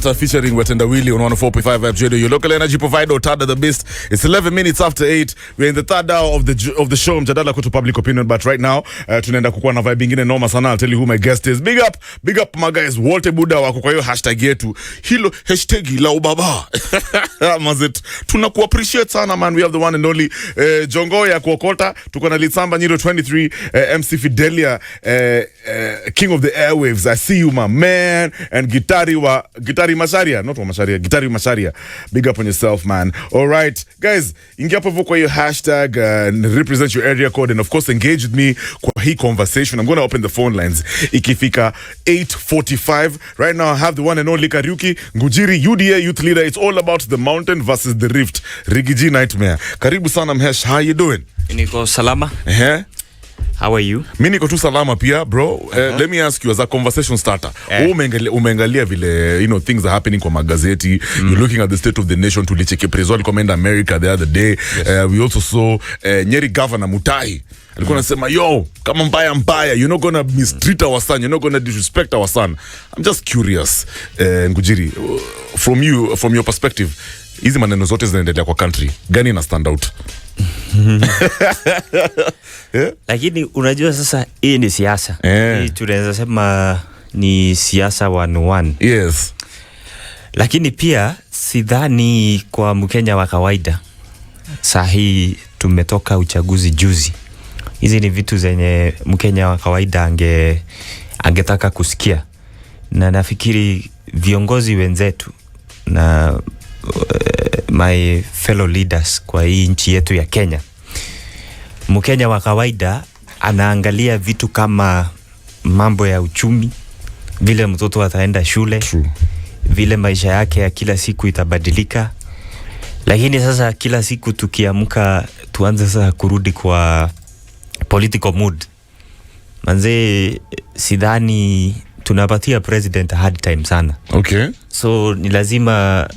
Featuring Wetenda Willie on 104.5 FJ, your local energy provider, Tada the Beast. It's 11 minutes after 8. We're in the third hour of the show. Mjadala kutu public opinion, but right now, tunaenda kukua na vibe ingine noma sana. I'll tell you who my guest is. Big up my guys. Walter Buda wako kwa hiyo hashtag yetu. Hilo hashtag la ubaba. Mazit, tunaku appreciate sana man. We have the one and only Jongo ya kuokota. Tuko na Litsamba Nyiro 23, MC Fidelia, King of the Airwaves. I see you my man. And Gitari Masharia, not Masharia, Gitari Masharia. Big up on yourself, man. All right, guys, ingia hapo kwa hiyo hashtag and represent your area code, and of course engage with me kwa hii conversation. I'm going to open the phone lines. Ikifika 8:45 right now, I have the one and only Kariuki Ngunjiri, UDA youth leader. It's all about the mountain versus the rift. Riggy-G nightmare. Karibu sana Mhesh, how you doing? Niko salama. How are you? Mimi niko tu salama pia, bro. Let me ask you as a conversation starter. Umeangalia vile, you know, things are happening kwa magazeti. You're looking at the state of the nation. Tulicheke president comment America the other day. Yes. We also saw Nyeri governor Mutai. Alikuwa anasema, yo, kama mbaya, you're not going to mistreat our son. You're not going to disrespect our son. I'm just curious, Ngujiri, from your perspective, hizi maneno zote zinaendelea kwa country, gani na stand out? Yeah? Lakini unajua sasa hii ni siasa. Hii tunaweza sema ni siasa 101. Yes. Lakini pia sidhani kwa Mkenya wa kawaida. Sahi tumetoka uchaguzi juzi. Hizi ni vitu zenye Mkenya wa kawaida angetaka kusikia. Na nafikiri viongozi wenzetu na my fellow leaders kwa hii nchi yetu ya Kenya, Mkenya wa kawaida anaangalia vitu kama mambo ya uchumi, vile mtoto ataenda shule. True. Vile maisha yake ya kila siku itabadilika. Lakini sasa kila siku tukiamka tuanze sasa kurudi kwa political mood. Manze sidhani tunapatia president a hard time sana. Okay. So ni lazima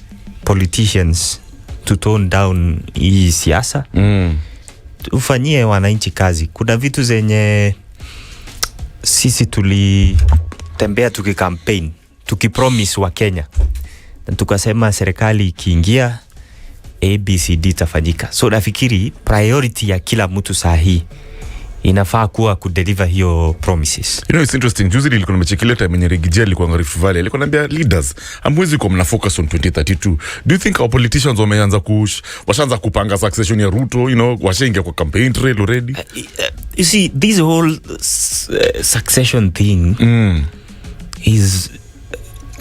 politicians to tone down hii siasa. Ufanyie wananchi kazi. Kuna vitu zenye sisi tulitembea tukikampaign, tukipromise wa Kenya, na tukasema serikali ikiingia ABCD tafanyika. So nafikiri priority ya kila mtu sahi inafaa kuwa kudeliver hiyo promises. You know, it's interesting. Juzi nilikuwa nimechekelea time yenye Riggy-G alikuwa ngarifu Rift Valley. Alikuwa anambia leaders, amwezi kwa mna focus on 2032. Do you think our politicians washaanza kupanga succession ya Ruto, you know, washaingia kwa campaign trail already? You see, this whole succession thing is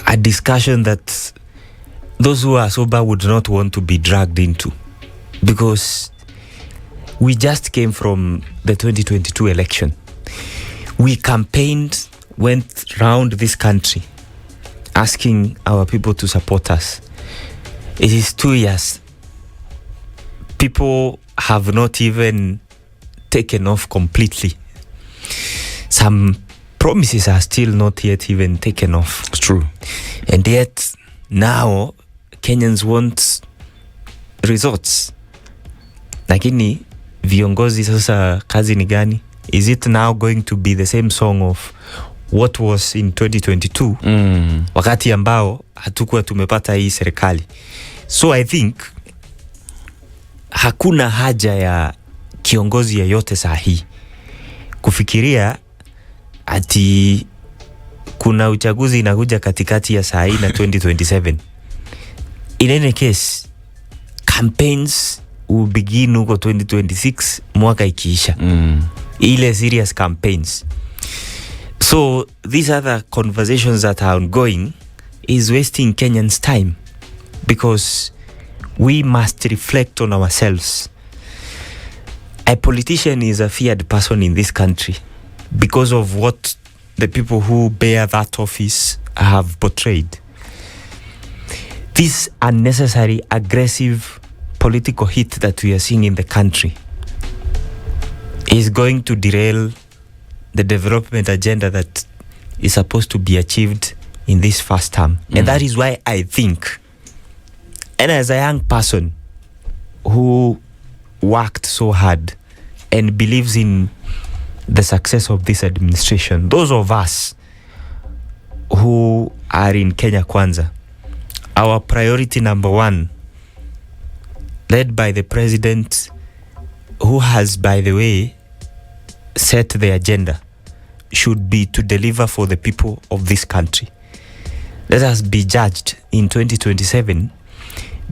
a discussion that those who are sober would not want to be dragged into, because we just came from the 2022 election. We campaigned, went round this country asking our people to support us. It is 2 years. People have not even taken off completely. Some promises are still not yet even taken off. It's true. And yet now Kenyans want results. Lakini viongozi sasa kazi ni gani? Is it now going to be the same song of what was in 2022 wakati ambao hatukuwa tumepata hii serikali? So I think hakuna haja ya kiongozi yeyote sahi kufikiria ati kuna uchaguzi inakuja katikati ya sahi na 2027. In any case, campaigns will begin huko 2026 mwaka ikiisha. Ile serious campaigns. So these other conversations that are ongoing is wasting Kenyans' time, because we must reflect on ourselves. A politician is a feared person in this country because of what the people who bear that office have portrayed. This unnecessary, aggressive political hit that we are seeing in the country is going to derail the development agenda that is supposed to be achieved in this first term. And that is why I think, and as a young person who worked so hard and believes in the success of this administration, those of us who are in Kenya Kwanza, our priority number one, led by the president, who has, by the way, set the agenda, should be to deliver for the people of this country. Let us be judged in 2027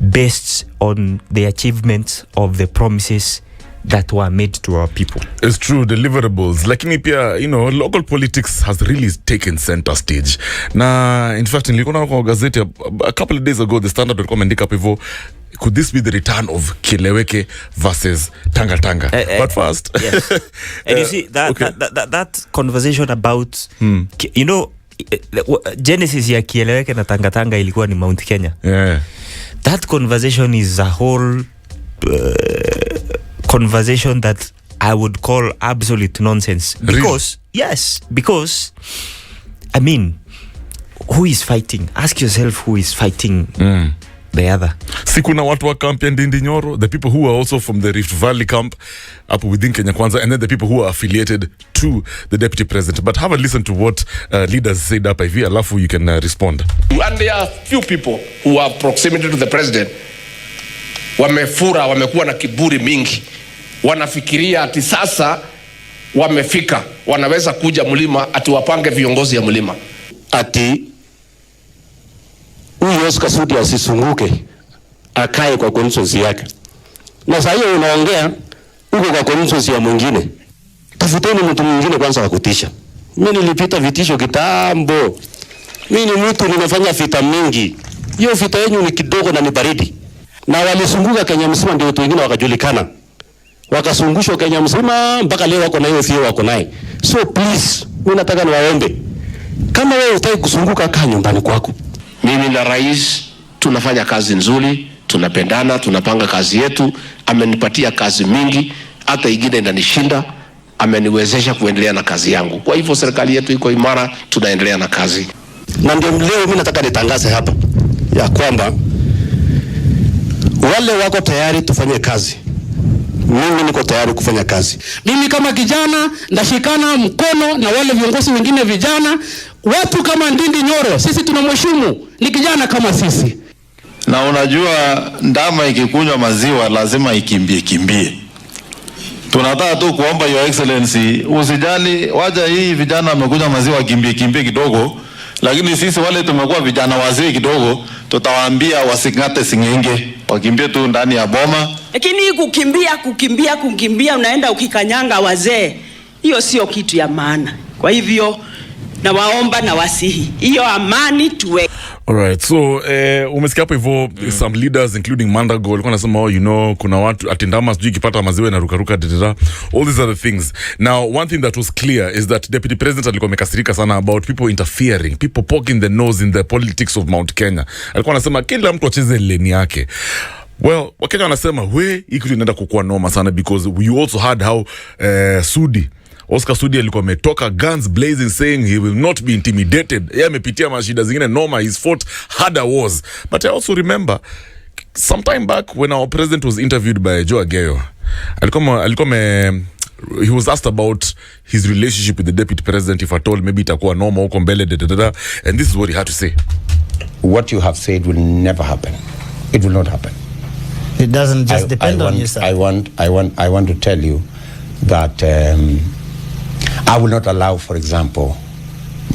based on the achievements of the promises that were made to our people. It's true, deliverables. Lakini pia, you know, local politics has really taken center stage. Na, in fact, nilikuwa kwa gazeti a couple of days ago, the Standard walikuwa wameandika hapo hivyo, could this be the return of Kileweke versus Tanga Tanga? But first, yes. And you see that, okay. that conversation about you know, genesis ya Kieleweke na Tanga Tanga ilikuwa ni Mount Kenya. Yeah. That conversation is a whole conversation that I would call absolute nonsense. Because really? Yes, because I mean, who is fighting? Ask yourself who is fighting the other. Si kuna watu wa camp ya Ndindi Nyoro, the people who are also from the Rift Valley camp up within Kenya Kwanza, and then the people who are affiliated to the deputy president. But have a listen to what leaders said up hivi, alafu you can respond. And there are few people who have proximity to the president. Wamefura, wamekuwa na kiburi mingi. Wanafikiria ati sasa wamefika, wanaweza kuja mlima ati wapange viongozi ya mlima. Ati huyu Oscar Sudi asisunguke, akae kwa consensus yake. Na sasa hiyo unaongea huko kwa consensus ya mwingine. Tafuteni mtu mwingine kwanza wa kutisha. Mimi nilipita vitisho kitambo. Mimi ni mtu ninafanya vita mingi. Hiyo vita yenu ni kidogo na ni baridi. Na walisunguka Kenya mzima ndio watu wengine wakajulikana. Wakasungushwa Kenya mzima mpaka leo wako na hiyo fio wako naye. So please, mimi nataka niwaombe. Kama wewe unataka kusunguka, kaa nyumbani kwako. Mimi na rais tunafanya kazi nzuri, tunapendana, tunapanga kazi yetu. Amenipatia kazi mingi, hata ingine inanishinda. Ameniwezesha kuendelea na kazi yangu. Kwa hivyo serikali yetu iko imara, tunaendelea na kazi. Na ndio leo mimi nataka nitangaze hapa ya kwamba wale wako tayari tufanye kazi. Mimi niko tayari kufanya kazi. Mimi kama kijana ndashikana mkono na wale viongozi wengine vijana. Watu kama Ndindi Nyoro, sisi tunamheshimu, ni kijana kama sisi. Na unajua ndama ikikunywa maziwa lazima ikimbie. Tunataka tu kuomba Your Excellency, usijali, waja hii vijana wamekunywa maziwa kimbie kidogo, lakini sisi wale tumekuwa vijana wazee kidogo, tutawaambia wasingate singenge, wakimbie tu ndani ya boma. Lakini kukimbia unaenda ukikanyanga wazee, hiyo sio kitu ya maana. Kwa hivyo na waomba na wasihi, hiyo amani tuwe. Alright, so umesikia hapo hivyo some leaders including Mandago walikuwa wanasema, oh, you know, kuna watu atindama sijui kipata maziwa na rukaruka dada. All these other things. Now, one thing that was clear is that Deputy President alikuwa amekasirika sana about people interfering, people poking the nose in the politics of Mount Kenya. Alikuwa anasema kila mtu acheze lane yake. Well, Wakenya wanasema hii kitu inaenda kukua noma sana because you also heard how Oscar Sudi alikuwa ametoka guns blazing saying he will not be intimidated. Yeye amepitia mashida zingine noma, he's fought harder wars. But I also remember sometime back when our president was interviewed by Joe Ageyo, he was asked about his relationship with the deputy president, if at all maybe itakuwa noma huko mbele and this is what he had to say. What you have said will never happen. It will not happen. It doesn't just depend on you, sir. I want to tell you that I will not allow, for example,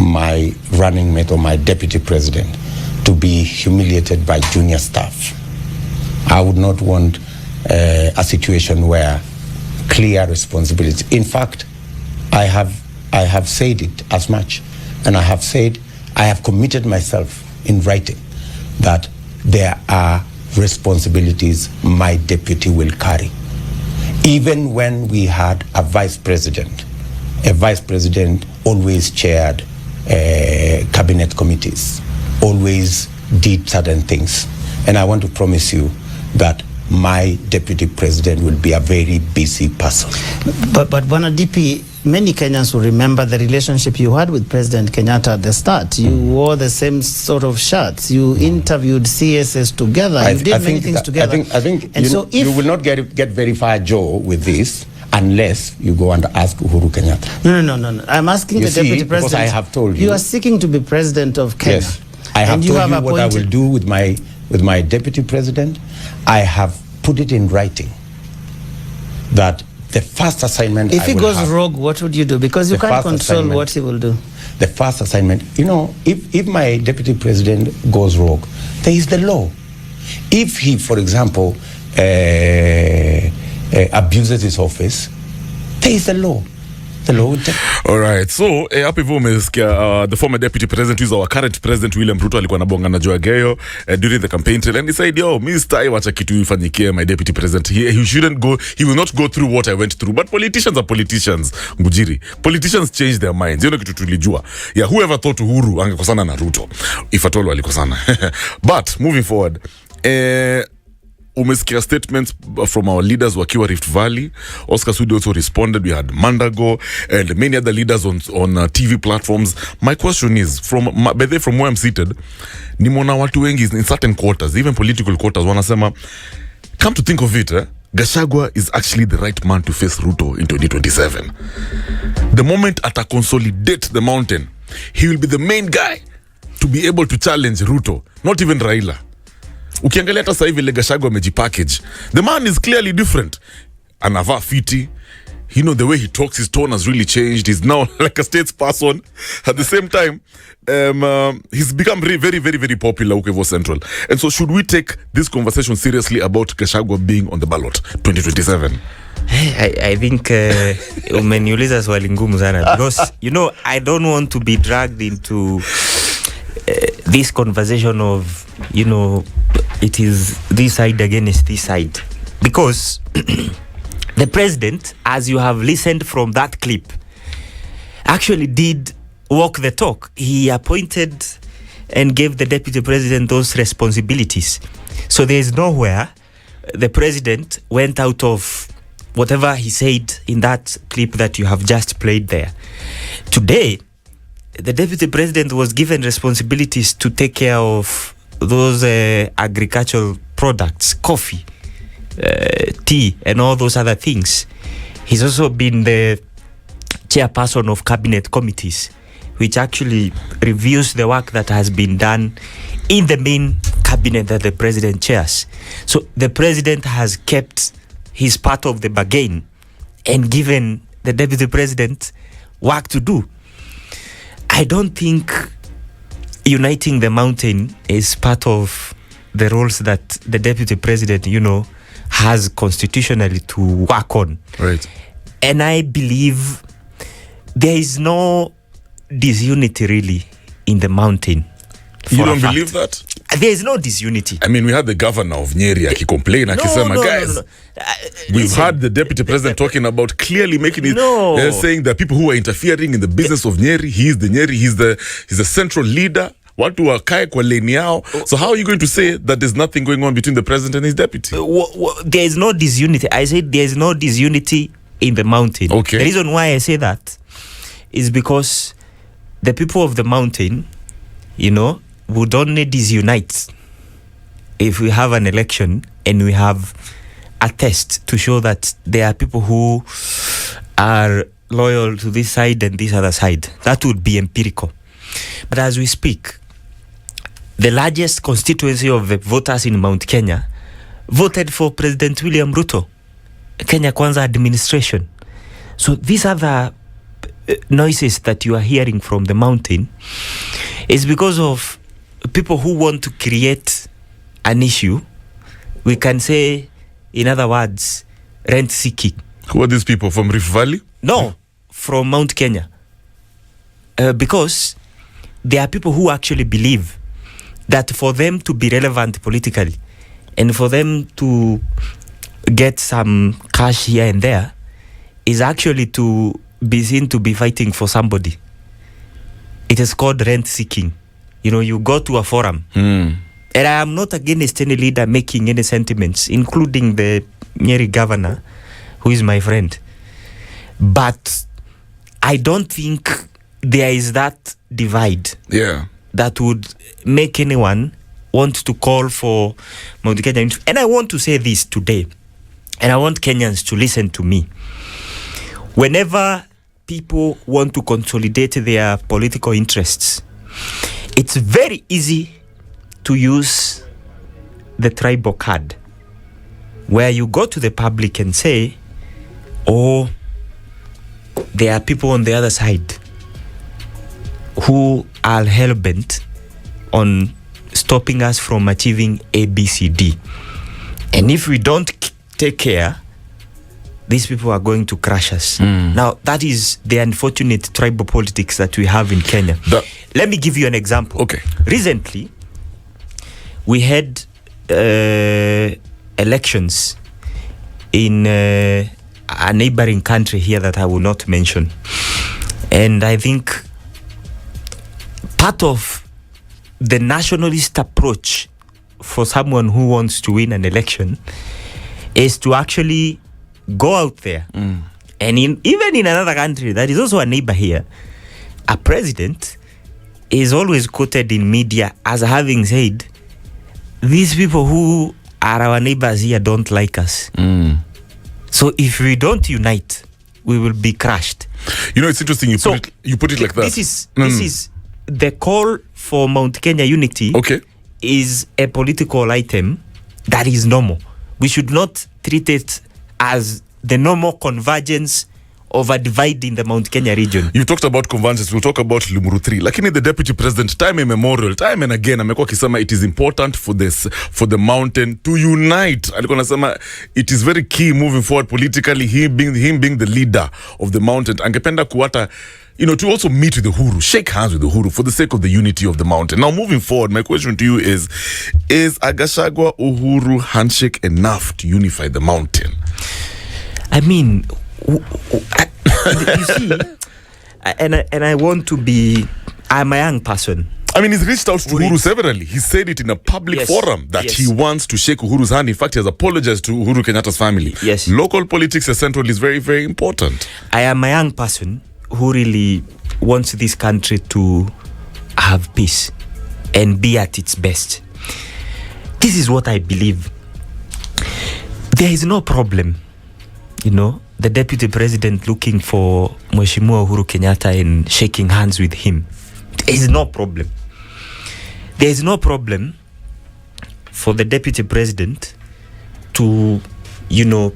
my running mate or my deputy president to be humiliated by junior staff. I would not want a situation where clear responsibility. In fact, I have said it as much, and I have committed myself in writing that there are responsibilities my deputy will carry. Even when we had a vice president always chaired cabinet committees, always did certain things. And I want to promise you that my deputy president will be a very busy person. But Bwana DP, many Kenyans will remember the relationship you had with President Kenyatta at the start. You wore the same sort of shirts. You interviewed CSS together. You did many things together. I think you will not get very far, Joe, with this unless you go and ask Uhuru Kenyatta. No. I'm asking the deputy president. Because I have told you. You are seeking to be president of Kenya. Yes. I have And you told have you what I will appointed- do with my deputy president. I have put it in writing that the first assignment If I he will goes have, rogue, what would you do? Because you The can't first control assignment- what he will do. the first assignment, if my deputy president goes rogue, there is the law. If he, for example, abuses his office, there is the law. The law will take. All right, so hapo hivyo umesikia the former deputy president, who is our current president, William Ruto, alikuwa anabonga na Joe Geyo during the campaign trail, and he said, yo, mi stai wacha kitu ifanyikie my deputy president. He shouldn't go, he will not go through what I went through. But politicians are politicians, Ngunjiri. Politicians change their minds. You know kitu tulijua. Yeah, whoever thought Uhuru angekosana na Ruto, if at all walikosana. But moving forward, umesikia statements from our leaders wakiwa Rift Valley. Oscar Sudi also responded. We had Mandago and many other leaders on TV platforms. My question is, from where I'm seated, nimeona watu wengi in certain quarters, even political quarters, wanasema, come to think of it, Gachagua is actually the right man to face Ruto in 2027. The moment consolidate the mountain, he will be the main guy to be able to challenge Ruto, not even Raila. Ukiangalia hata sasa hivi ile Gachagua amejipackage. The man is clearly different. Anavaa fiti. The way he talks, his tone has really changed. He's now like a statesperson. At the same time, he's become very, very, very popular Ukevo Central. And so should we take this conversation seriously about Gachagua being on the ballot 2027? I think umeniuliza swali ngumu sana because I don't want to be dragged into this conversation of it is this side against this side, because the president, as you have listened from that clip, actually did walk the talk. He appointed and gave the deputy president those responsibilities. So there is nowhere the president went out of whatever he said in that clip that you have just played there. Today, the deputy president was given responsibilities to take care of those agricultural products, coffee, tea, and all those other things. He's also been the chairperson of cabinet committees, which actually reviews the work that has been done in the main cabinet that the president chairs. So the president has kept his part of the bargain and given the deputy president work to do. I don't think uniting the mountain is part of the roles that the deputy president, has constitutionally to work on. Right. And I believe there is no disunity really in the mountain. You don't believe that? There is no disunity. I mean, we had the governor of Nyeri akicomplain, akisema, guys, we've had the deputy president talking about clearly making it, saying that people who are interfering in the business of Nyeri, he's the central leader. Watu wakae kwa lane yao. So how are you going to say that there's nothing going on between the president and his deputy? There is no disunity. I said there is no disunity in the mountain. Okay. The reason why I say that is because the people of the mountain, would only disunite if we have an election and we have a test to show that there are people who are loyal to this side and this other side. That would be empirical. But as we speak, the largest constituency of the voters in Mount Kenya voted for President William Ruto, Kenya Kwanza administration. So these are the noises that you are hearing from the mountain is because of people who want to create an issue. We can say, in other words, rent seeking. Who are these people, from Rift Valley? No, from Mount Kenya. Because there are people who actually believe that for them to be relevant politically and for them to get some cash here and there is actually to be seen to be fighting for somebody. It is called rent seeking. You go to a forum. And I am not against any leader making any sentiments, including the Nyeri governor, who is my friend. But I don't think there is that divide that would make anyone want to call for Mount Kenya. And I want to say this today, and I want Kenyans to listen to me. Whenever people want to consolidate their political interests, it's very easy to use the tribal card, where you go to the public and say, oh, there are people on the other side who are hell-bent on stopping us from achieving ABCD. And if we don't take care, these people are going to crush us. Now, that is the unfortunate tribal politics that we have in Kenya. Let me give you an example. Okay. Recently, we had elections in a neighboring country here that I will not mention. And I think part of the nationalist approach for someone who wants to win an election is to actually go out there. And even in another country that is also a neighbor here, a president is always quoted in media as having said, these people who are our neighbors here don't like us. So if we don't unite, we will be crushed. You know, it's interesting you put it like that. This is the call for Mount Kenya unity. Okay. Is a political item that is normal. We should not treat it as the normal convergence of a divide in the Mount Kenya region. You talked about convergence, we'll talk about Limuru 3. Lakini the deputy president, time immemorial, time and again, amekuwa akisema it is important for the mountain to unite. Alikuwa anasema it is very key moving forward politically, him being the leader of the mountain. Angependa kuwata, you know, to also meet with the Uhuru, shake hands with the Uhuru for the sake of the unity of the mountain. Now, moving forward, my question to you is Agashagwa Uhuru handshake enough to unify the mountain? I mean, you see, and I want to be, I'm a young person. I mean, he's reached out to Uhuru severally. He said it in a public forum that he wants to shake Uhuru's hand. In fact, he has apologized to Uhuru Kenyatta's family. Yes. Local politics as central is very, very important. I am a young person who really wants this country to have peace and be at its best. This is what I believe. There is no problem, you know, the deputy president looking for Mheshimiwa Uhuru Kenyatta and shaking hands with him. There is no problem. There is no problem for the deputy president to, you know,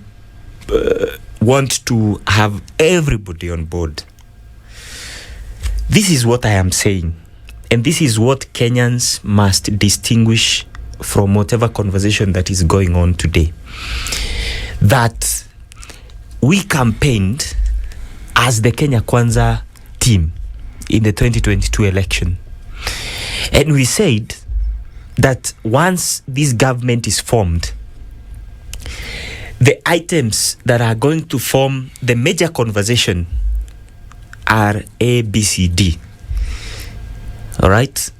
want to have everybody on board. This is what I am saying, and this is what Kenyans must distinguish from whatever conversation that is going on today. That we campaigned as the Kenya Kwanza team in the 2022 election. And we said that once this government is formed, the items that are going to form the major conversation are A, B, C, D. All right?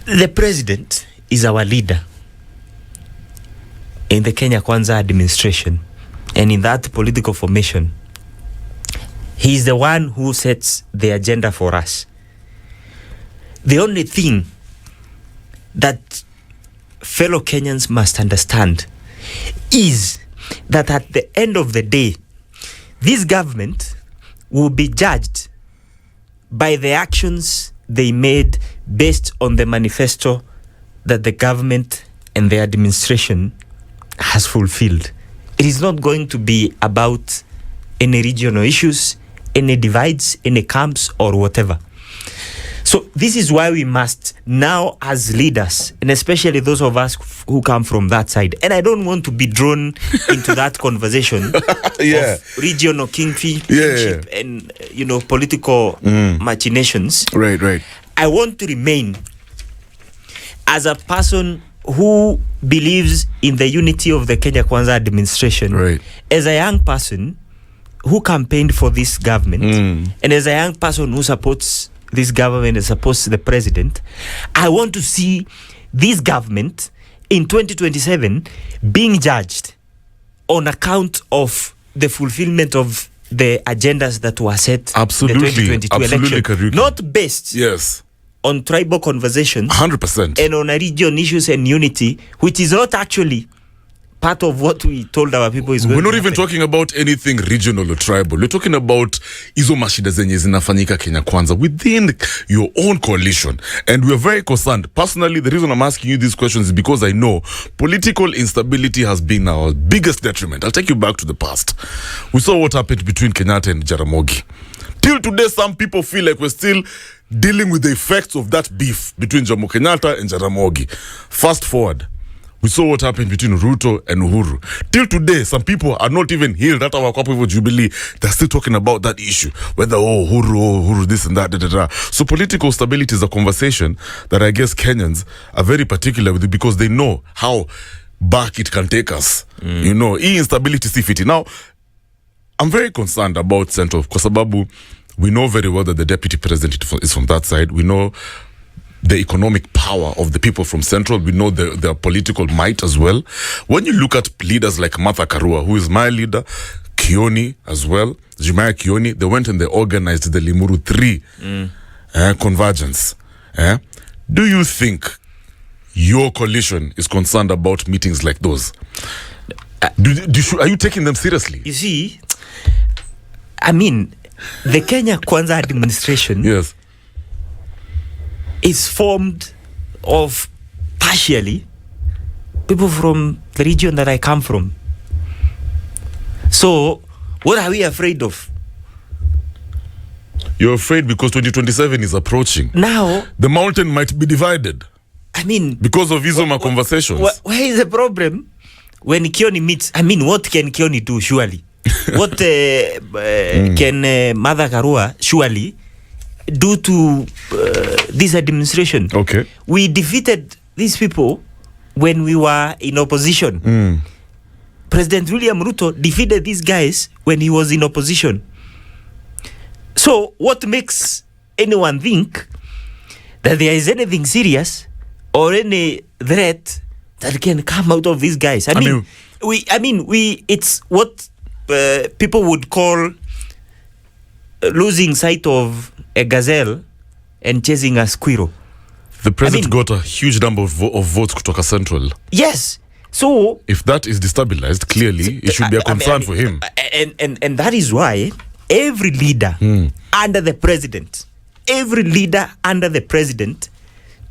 The president is our leader in the Kenya Kwanza administration and in that political formation. He is the one who sets the agenda for us. The only thing that fellow Kenyans must understand is that at the end of the day, this government will be judged by the actions they made based on the manifesto that the government and the administration has fulfilled. It is not going to be about any regional issues, any divides, any camps, or whatever. So this is why we must now, as leaders, and especially those of us who come from that side, and I don't want to be drawn into that conversation of regional kingship and, you know, political machinations. Right. I want to remain as a person who believes in the unity of the Kenya Kwanza administration. Right. As a young person who campaigned for this government, and as a young person who supports this government and supports the president, I want to see this government in 2027 being judged on account of the fulfillment of the agendas that were set in the 2022 election. Kariuki. Not based on tribal conversations 100% and on a region issues and unity, which is not actually part of what we told our people is going We're not to even happen. talking about anything regional or tribal. We're talking about hizo mashida zenye zinafanyika Kenya Kwanza within your own coalition. And we're very concerned. Personally, the reason I'm asking you these questions is because I know political instability has been our biggest detriment. I'll take you back to the past. We saw what happened between Kenyatta and Jaramogi. Till today, some people feel like we're still dealing with the effects of that beef between Jomo Kenyatta and Jaramogi. Fast forward. We saw what happened between Ruto and Uhuru. Till today, some people are not even healed. That our couple of Jubilee, they're still talking about that issue. Whether, Uhuru, this and that, So political stability is a conversation that I guess Kenyans are very particular with it because they know how back it can take us. You know, instability si fiti. Now, I'm very concerned about Central kwa sababu we know very well that the deputy president is from that side. We know the economic power of the people from Central. We know their political might as well. When you look at leaders like Martha Karua, who is my leader, Kioni as well, Jumaya Kioni, they went and they organized the Limuru 3 convergence. Do you think your coalition is concerned about meetings like those? Are you taking them seriously? You see, I mean, the Kenya Kwanza administration Yes. is formed of partially people from the region that I come from. So, what are we afraid of? You're afraid because 2027 is approaching. Now, The mountain might be divided I mean, because of Izoma conversations. where is the problem? When Kioni meets, I mean, what can Kioni do, surely? What can Mother Karua, surely, do to this administration? Okay. We defeated these people when we were in opposition. President William Ruto defeated these guys when he was in opposition. So what makes anyone think that there is anything serious or any threat that can come out of these guys? I mean, it's what people would call losing sight of a gazelle and chasing a squirrel. The president got a huge number of votes kutoka Central. Yes. So if that is destabilized, clearly it should be a concern for him. And that is why every leader under the president,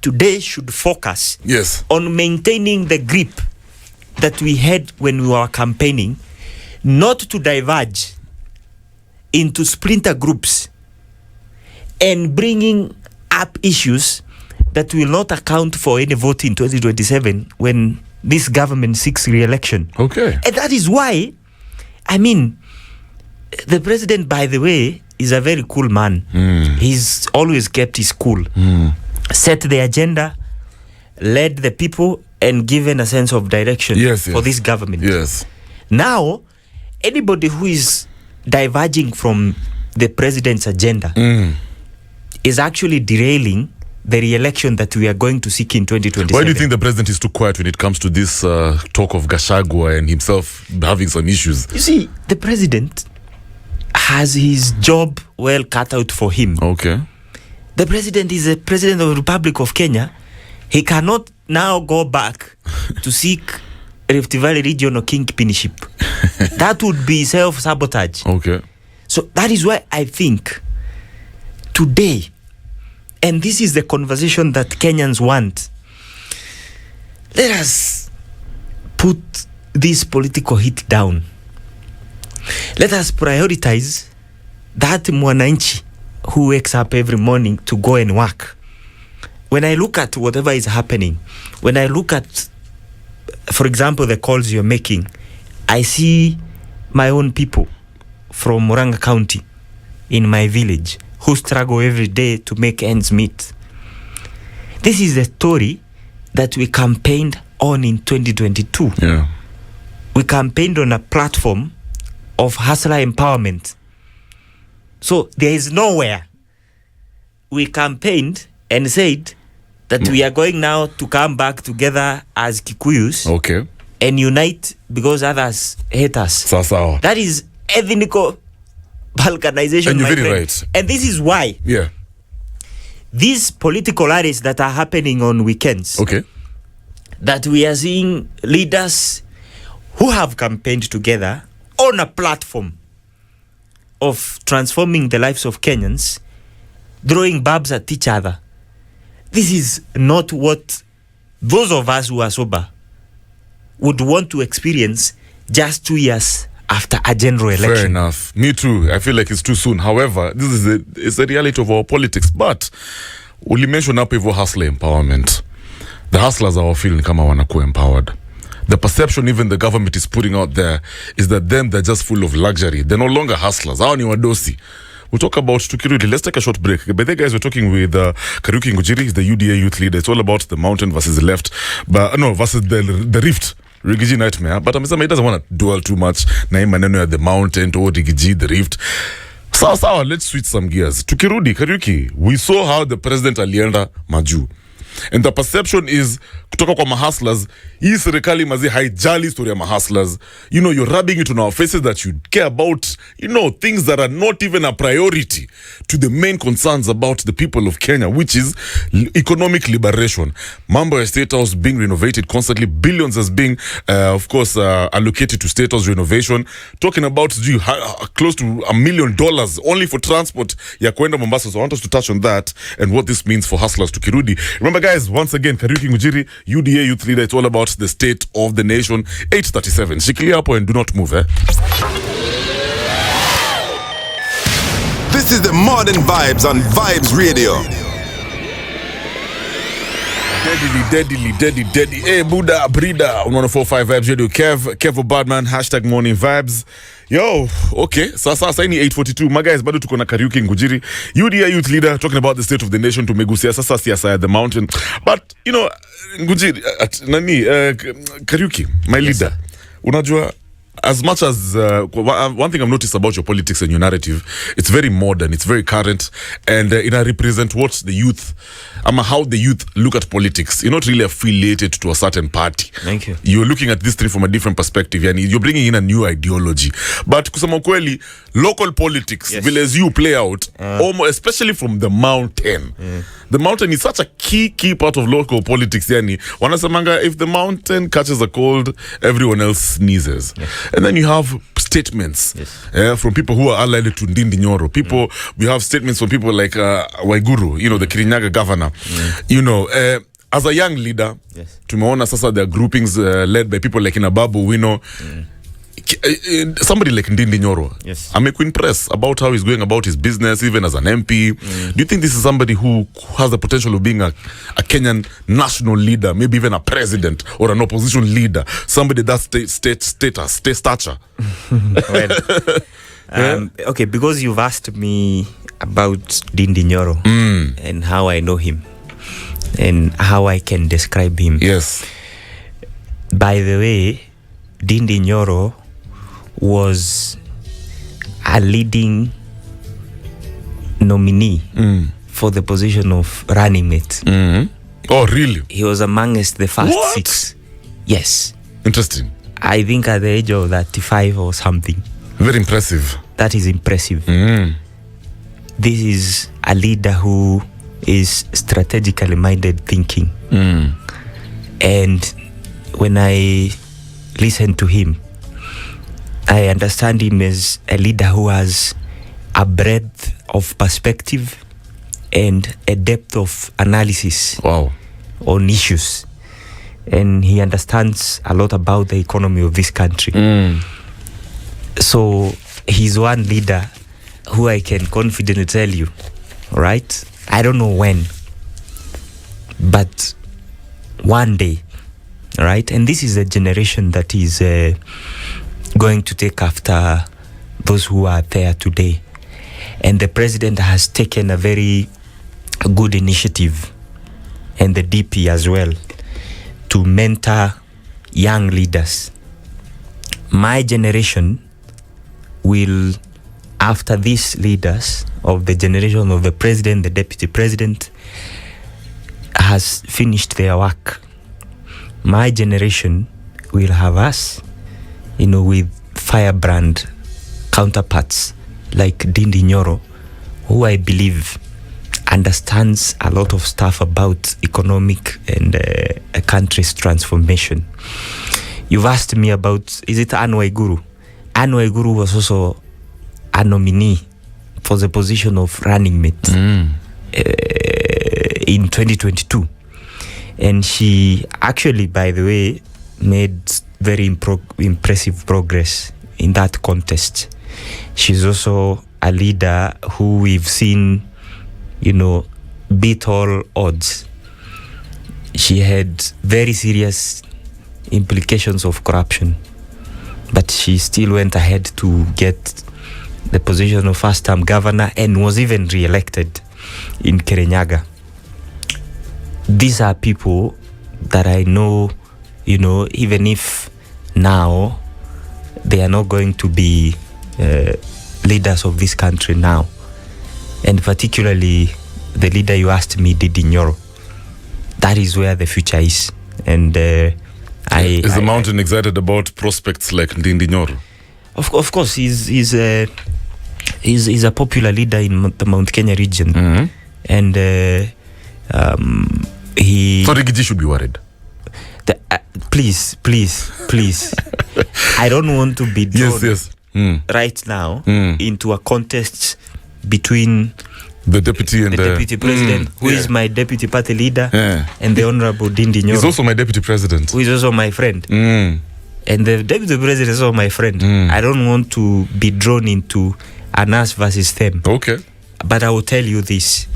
today should focus on maintaining the grip that we had when we were campaigning, not to diverge into splinter groups and bringing up issues that will not account for any vote in 2027 when this government seeks re-election. Okay. And that is why, I mean, the president, by the way, is a very cool man. He's always kept his cool. Set the agenda, led the people, and given a sense of direction for this government. Yes. Now, anybody who is diverging from the president's agenda is actually derailing the re-election that we are going to seek in 2027. Why do you think the president is too quiet when it comes to this talk of Gachagua and himself having some issues? You see, the president has his job well cut out for him. Okay. The president is the president of the Republic of Kenya. He cannot now go back to seek Rift Valley regional kingpinship. That would be self-sabotage. Okay. So that is why I think today, and this is the conversation that Kenyans want, let us put this political heat down. Let us prioritize that mwananchi who wakes up every morning to go and work. When I look at whatever is happening, when I look at, for example, the calls you're making, I see my own people from Murang'a County in my village who struggle every day to make ends meet. This is the story that we campaigned on in 2022. Yeah. We campaigned on a platform of hustler empowerment. So there is nowhere we campaigned and said that we are going now to come back together as Kikuyus and unite because others hate us. That is ethnical balkanization, and you're my very friend. right. And this is why these political rallies that are happening on weekends, that we are seeing leaders who have campaigned together on a platform of transforming the lives of Kenyans, throwing barbs at each other. This is not what those of us who are sober would want to experience just 2 years after a general election. Fair enough. Me too. I feel like it's too soon. However, this is it's the reality of our politics. But uli mention hapo hivyo hustler empowerment. The hustlers are feeling kama wanakuwa empowered. The perception even the government is putting out there is that they're just full of luxury. They're no longer hustlers. Hao ni wadosi. We'll talk about Tukirudi. Let's take a short break. By the guys, we're talking with Kariuki Ngunjiri, he's the UDA youth leader. It's all about the mountain versus the left, but no, versus the rift. Riggy-G nightmare. But he doesn't want to dwell too much. Na maneno ya the mountain to Riggy-G, the rift. Sawa, let's switch some gears. Tukirudi, Kariuki, we saw how the president alienda Maju. And the perception is kutoka kwa mahustlers, hii serikali mazi haijali story ya mahustlers. You know, you're rubbing it on our faces that you care about, you know, things that are not even a priority to the main concerns about the people of Kenya, which is economic liberation. Mambo ya State House being renovated constantly, billions as being, of course, allocated to State House renovation. Talking about close to $1 million only for transport ya kwenda Mombasa. So I want us to touch on that and what this means for hustlers. Tukirudi. Remember, guys, once again, Kariuki Ngunjiri, UDA youth leader. It's all about the state of the nation. 8:37. Shikilia hapo and do not move, eh? This is the Modern Vibes on Vibes Radio. Deadly. Hey, Buddha, Brida, on 104.5 Vibes Radio. Kevo Badman, #morning vibes. Yo, okay. Sasa ni 8:42. My guys, bado tuko na Kariuki Ngunjiri, UDA youth leader, talking about the state of the nation to megusia sasa siasa at the mountain. But, you know, Ngunjiri, Kariuki, my leader. Unajua, as much as one thing I've noticed about your politics and your narrative, it's very modern, it's very current, and it represents what the youth, how the youth look at politics. You're not really affiliated to a certain party. Thank you. You're looking at this thing from a different perspective, and you're bringing in a new ideology. But kusema kweli, local politics, yes, will as you play out, especially from the mountain. The mountain is such a key part of local politics. Yani, wanasemanga, if the mountain catches a cold, everyone else sneezes. Yes. And then you have statements, yes, from people who are allied to Ndindi Nyoro. We have statements from people like Waiguru, you know, the Kirinyaga governor. You know, as a young leader, yes, tumeona sasa there are groupings led by people like Inababu, we know. Somebody like Ndindi Nyoro, yes, I'm impressed about how he's going about his business, even as an MP. Do you think this is somebody who has the potential of being a Kenyan national leader, maybe even a president or an opposition leader, somebody that state stature? Well, okay, because you've asked me about Ndindi Nyoro and how I know him and how I can describe him. Yes. By the way, Ndindi Nyoro was a leading nominee for the position of running mate. Oh, really? He was amongst the first What? 6. Yes. Interesting. I think at the age of 35 or something. Very impressive. That is impressive. This is a leader who is strategically minded thinking. And when I listen to him, I understand him as a leader who has a breadth of perspective and a depth of analysis on issues. And he understands a lot about the economy of this country. So he's one leader who I can confidently tell you, right? I don't know when, but one day, right? And this is a generation that is going to take after those who are there today. And the president has taken a very good initiative, and the DP as well, to mentor young leaders. My generation will, after these leaders of the generation of the president, the deputy president, has finished their work, my generation will have us, you know, with firebrand counterparts like Ndindi Nyoro, who I believe understands a lot of stuff about economic and a country's transformation. you've asked me about, is it Anne Waiguru? Anne Waiguru was also a nominee for the position of running mate in 2022. And she actually, by the way, made very impressive progress in that contest. She's also a leader who we've seen, beat all odds. She had very serious implications of corruption, but she still went ahead to get the position of first-term governor and was even re-elected in Kirinyaga. These are people that I know, even if now they are not going to be leaders of this country now, and particularly the leader you asked me, Didi Nyoro. That is where the future is. And is the mountain excited about prospects like Didi Nyoro? Of course, he's a popular leader in the Mount Kenya region, and he. So Riggy-G should be worried. Please. I don't want to be drawn right now into a contest between the deputy and the deputy president, who is my deputy party leader, and the Honorable Dindi Nyoro. He's also my deputy president, who is also my friend. And the deputy president is also my friend. I don't want to be drawn into an us versus them. Okay. But I will tell you this.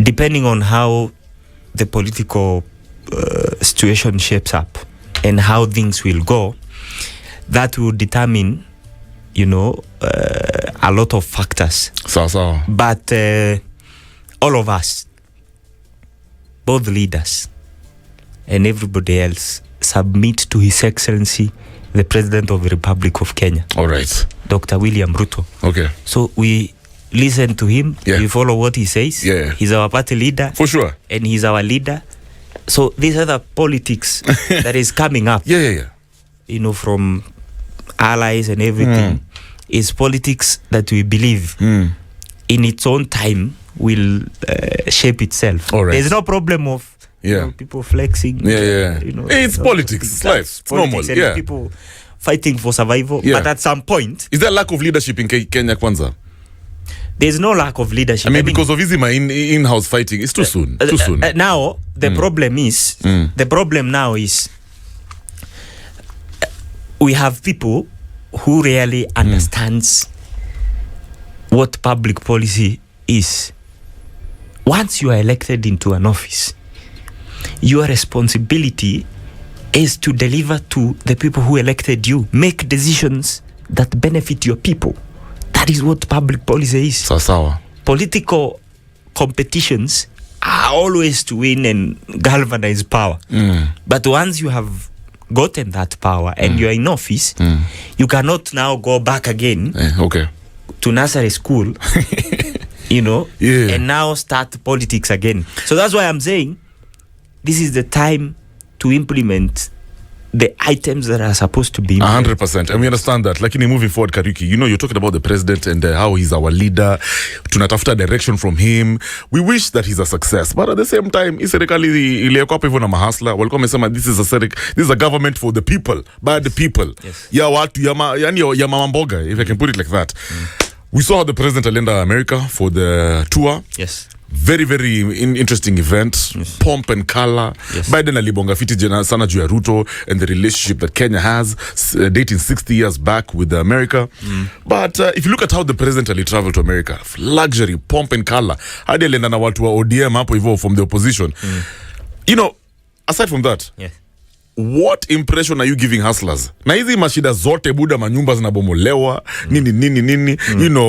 Depending on how the political situation shapes up and how things will go, that will determine, a lot of factors. So. But all of us, both leaders and everybody else, submit to His Excellency, the President of the Republic of Kenya. All right. Dr. William Ruto. Okay. So we listen to him. Yeah. We follow what he says. Yeah. He's our party leader. For sure. And he's our leader. So these are the politics that is coming up. Yeah. From allies and everything. Is politics that we believe in its own time will shape itself. All right. There's no problem of people flexing. It's politics. It's life. It's normal. And people fighting for survival. Yeah. But at some point, is there lack of leadership in Kenya Kwanza? There's no lack of leadership. I mean, because of my in-house fighting, it's too soon. Too soon. Now the problem is the problem now is we have people who really understands what public policy is. Once you are elected into an office, your responsibility is to deliver to the people who elected you. Make decisions that benefit your people. That is what public policy is. Sawa. Political competitions are always to win and galvanize power. But once you have gotten that power and you're in office, you cannot now go back again to nursery school, and now start politics again. So that's why I'm saying this is the time to implement the items that are supposed to be 100%, and we understand that. Like in moving forward, Kariuki, you're talking about the president and how he's our leader. Tunatafuta direction from him. We wish that he's a success, but at the same time, serikali iliyoko hivyo na mahasla walikuwa wamesema this is a government for the people, by the people. Yes. Ya watu ya mama mboga, if I can put it like that. We saw how the president alienda America for the tour. Yes. Very, very interesting event. Yes. Pomp and color. Yes. Biden alibonga fiti sana juu ya Ruto and the relationship that Kenya has dating 60 years back with America. But if you look at how the president traveled to America, luxury, pomp and color, hadi alienda na watu wa ODM hapo hivyo from the opposition. Aside from that, what impression are you giving hustlers? Na hizi mashida zote buda, manyumba zinabomolewa, nini,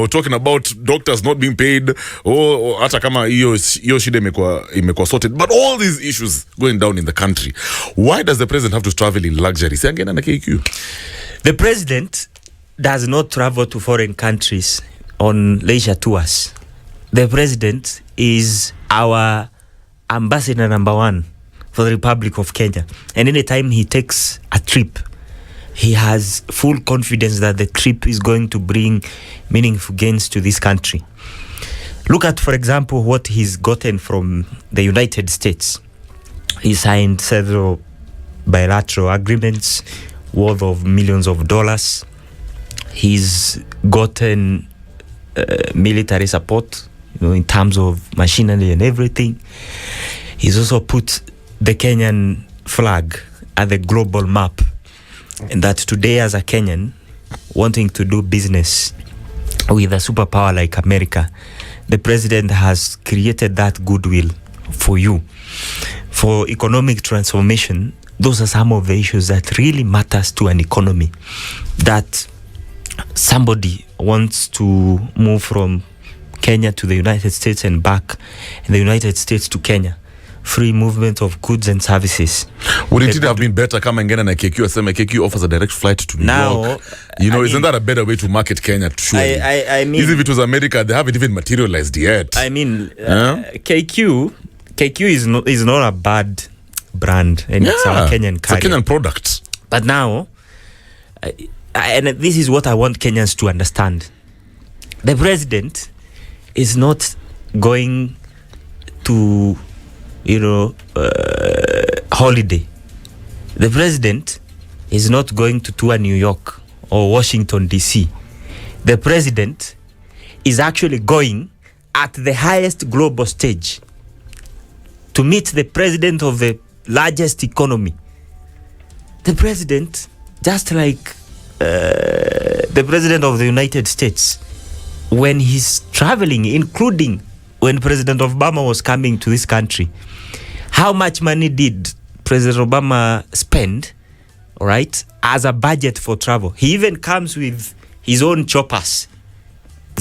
talking about doctors not being paid, hata kama hiyo shida imekuwa sorted, but all these issues going down in the country. Why does the president have to travel in luxury? Si angeenda na KQ. The president does not travel to foreign countries on leisure tours. The president is our ambassador number one for the Republic of Kenya. And anytime he takes a trip, he has full confidence that the trip is going to bring meaningful gains to this country. Look at, for example, what he's gotten from the United States. He signed several bilateral agreements worth of millions of dollars. He's gotten military support, in terms of machinery and everything. He's also put the Kenyan flag at the global map, and that today, as a Kenyan wanting to do business with a superpower like America, the president has created that goodwill for you. For economic transformation, those are some of the issues that really matters to an economy. That somebody wants to move from Kenya to the United States and back, and the United States to Kenya. Free movement of goods and services. Wouldn't it have been better kama ngena na KQ aseme KQ offers a direct flight to New York? Isn't that a better way to market Kenya? Surely. I mean, if it was America, they haven't even materialized yet. I mean, KQ is not a bad brand, and it's our Kenyan carrier. It's a Kenyan product. But now, and this is what I want Kenyans to understand. The president is not going to holiday. The president is not going to tour New York or Washington DC. The president is actually going at the highest global stage to meet the president of the largest economy. The president, just like the president of the United States, when he's traveling, including when President Obama was coming to this country, how much money did President Obama spend, all right, as a budget for travel? He even comes with his own choppers.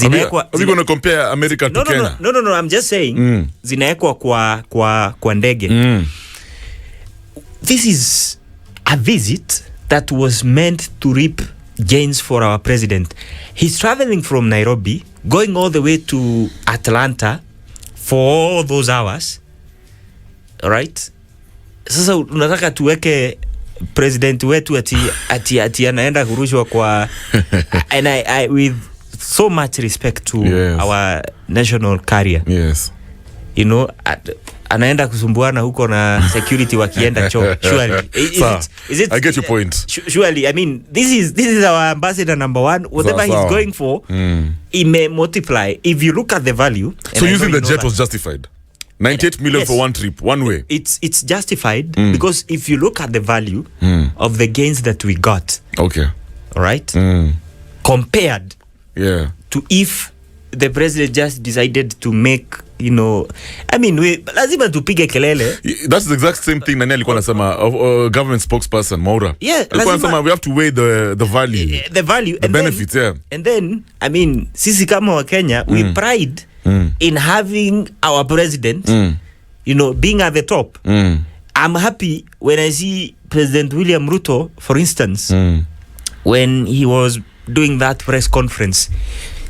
Are we going to compare America to Kenya? No, I'm just saying, zinaekwa kwa ndege. This is a visit that was meant to reap gains for our president. He's traveling from Nairobi, going all the way to Atlanta for all those hours. All right? Sasa unataka tuweke president wetu ati anaenda kurushwa kwa and I with so much respect to our national carrier. Yes. Anaenda kusumbuana huko na security wakienda choo. Surely. Is it I get your point. Surely, I mean, this is our ambassador number one. Whatever he's going for, he may multiply. If you look at the value. So using the jet was justified? 98 million for one trip, one way. It's justified because if you look at the value of the gains that we got. Okay. All right? Compared to if the president just decided to make, I mean, lazima tupige kelele. That's the exact same thing Nani alikuwa anasema, government spokesperson Maura. Yeah, alikuwa anasema we have to weigh the value. The value. The benefits, And then, I mean, sisi kama wa Kenya, we pride in having our president, being at the top. I'm happy when I see President William Ruto, for instance, when he was doing that press conference,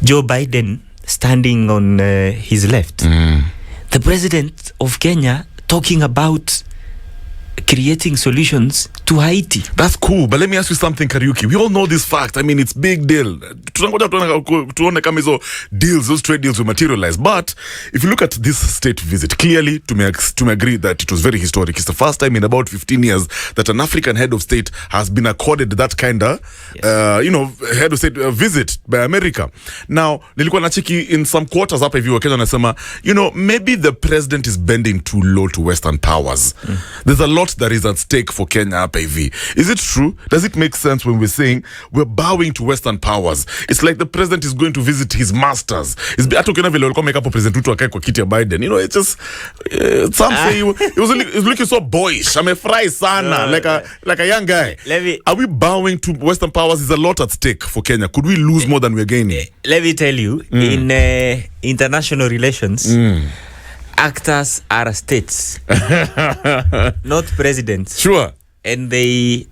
Joe Biden standing on his left. The president of Kenya talking about creating solutions to Haiti. That's cool, but let me ask you something, Kariuki. We all know this fact. I mean, it's big deal. Tuone kama hizo deals, those trade deals will materialize. But if you look at this state visit, clearly, to agree that it was very historic. It's the first time in about 15 years that an African head of state has been accorded that kind of, head of state visit by America. Now, nilikuwa nachiki in some quarters hapa hivi Wakenya wanasema, maybe the president is bending too low to Western powers. There's a lot that is at stake for Kenya hapa hivi. Is it true? Does it make sense when we're saying we're bowing to Western powers? It's like the president is going to visit his masters. Hata ukiona vile walikuwa make up president Ruto akae kwa kiti ya Biden. It's just some say it was looking so boyish. Amefurahi sana like a young guy. Are we bowing to Western powers? Is a lot at stake for Kenya. Could we lose more than we're gaining? Let me tell you, in international relations, actors are states, not presidents. Sure. And they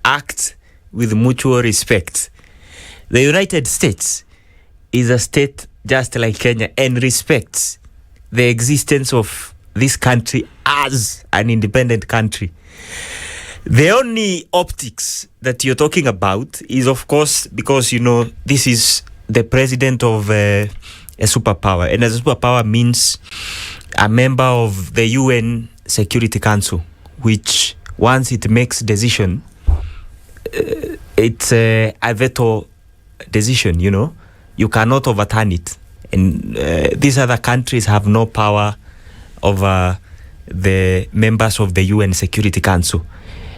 act with mutual respect. The United States is a state just like Kenya and respects the existence of this country as an independent country. The only optics that you're talking about is, of course, because, this is the president of a superpower. And a superpower means a member of the UN Security Council, which once it makes decision, it's a veto decision, you know. You cannot overturn it. And these other countries have no power over the members of the UN Security Council.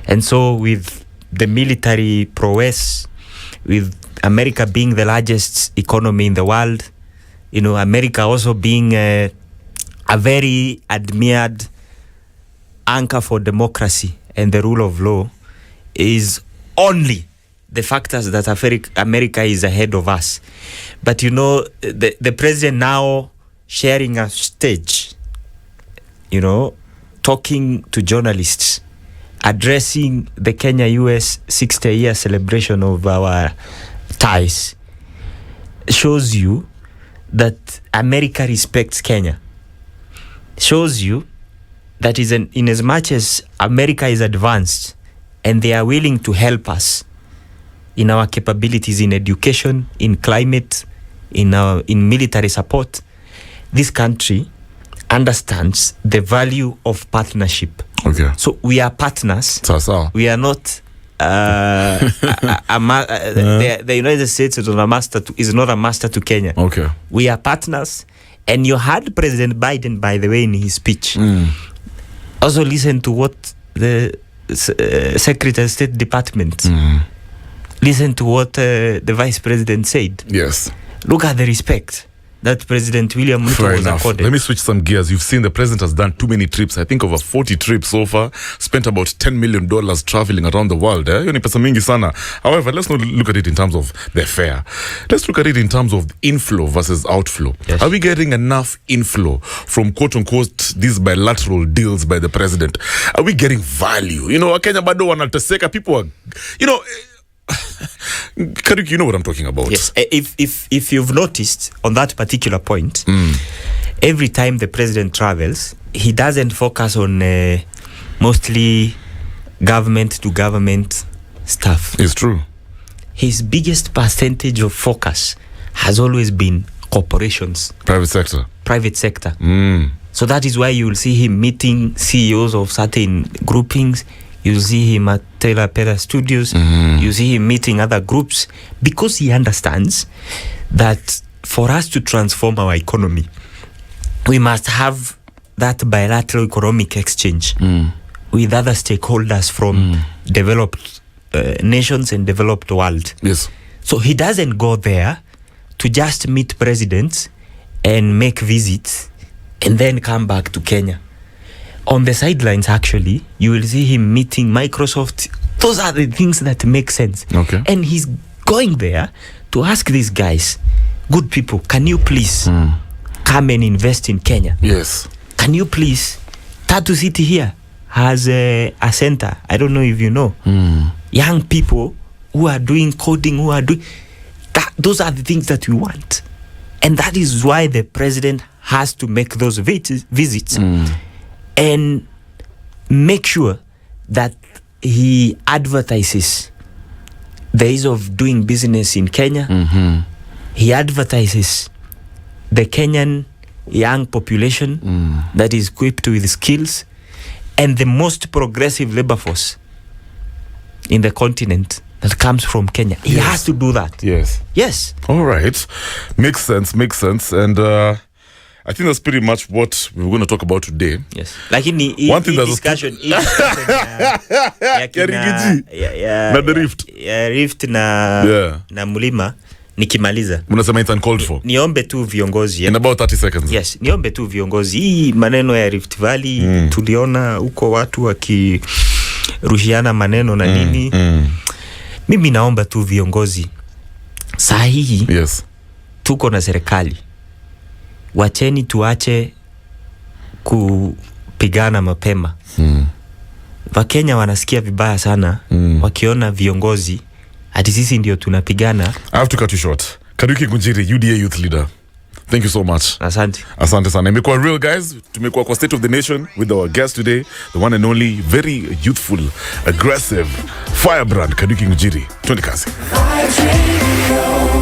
And so with the military prowess, with America being the largest economy in the world, you know, America also being a very admired anchor for democracy and the rule of law, is only the factors that America is ahead of us. But you know, the president now sharing a stage, you know, talking to journalists, addressing the Kenya-US 60-year celebration of our ties, shows you that America respects Kenya. Shows you that in as much as America is advanced and they are willing to help us in our capabilities in education, in climate, in military support, this country understands the value of partnership. Okay. So we are partners. So. We are not the United States is not a master to Kenya. Okay. We are partners. And you heard President Biden, by the way, in his speech. Also listen to what the Secretary of State Department, listen to what the Vice President said. Yes. Look at the respect that President William Ruto was accorded. Let me switch some gears. You've seen the president has done too many trips. I think over 40 trips so far. Spent about $10 million traveling around the world. Hiyo ni pesa mingi sana. However, let's not look at it in terms of the fare. Let's look at it in terms of inflow versus outflow. Yes. Are we getting enough inflow from quote-unquote these bilateral deals by the president? Are we getting value? You know, Kenya bado wanateseka. People are, you know... Kariuki, you know what I'm talking about. Yes. If you've noticed on that particular point, every time the president travels, he doesn't focus on mostly government to government stuff. It's true. His biggest percentage of focus has always been corporations. Private sector. So that is why you will see him meeting CEOs of certain groupings. You see him at Taylor Perra Studios. You see him meeting other groups, because he understands that for us to transform our economy, we must have that bilateral economic exchange with other stakeholders from developed nations and developed world. Yes. So he doesn't go there to just meet presidents and make visits and then come back to Kenya. On the sidelines, actually, you will see him meeting Microsoft. Those are the things that make sense. Okay. And he's going there to ask these guys, good people, can you please come and invest in Kenya? Yes. Can you please? Tatu City here has a center. I don't know if you know. Young people who are doing coding, who are doing... those are the things that we want. And that is why the president has to make those visits. And make sure that he advertises the ease of doing business in Kenya. He advertises the Kenyan young population that is equipped with skills and the most progressive labor force in the continent that comes from Kenya. He has to do that. Yes. All right. Makes sense. And I think that's pretty much what we're going to talk about today. Yes. Like in one thing discussion, na the Rift. Rift na Mulima nikimaliza. Unasema it's uncalled for. Niombe tu viongozi. In about 30 seconds. Yes, niombe tu viongozi. Hii maneno ya Rift Valley tuliona huko watu wakirushiana maneno na nini. Mimi naomba tu viongozi. Sahihi. Yes. Tuko na serikali. Wacheni tuache kupigana mapema. Wakenya wanasikia vibaya sana wakiona viongozi ati sisi ndio tunapigana. I have to cut you short. Kariuki Ngunjiri, UDA youth leader. Thank you so much. Asante sana. Imekuwa real, guys. Tumekuwa kwa State of the Nation with our guest today, the one and only very youthful, aggressive, firebrand Kariuki Ngunjiri. Twende kazi.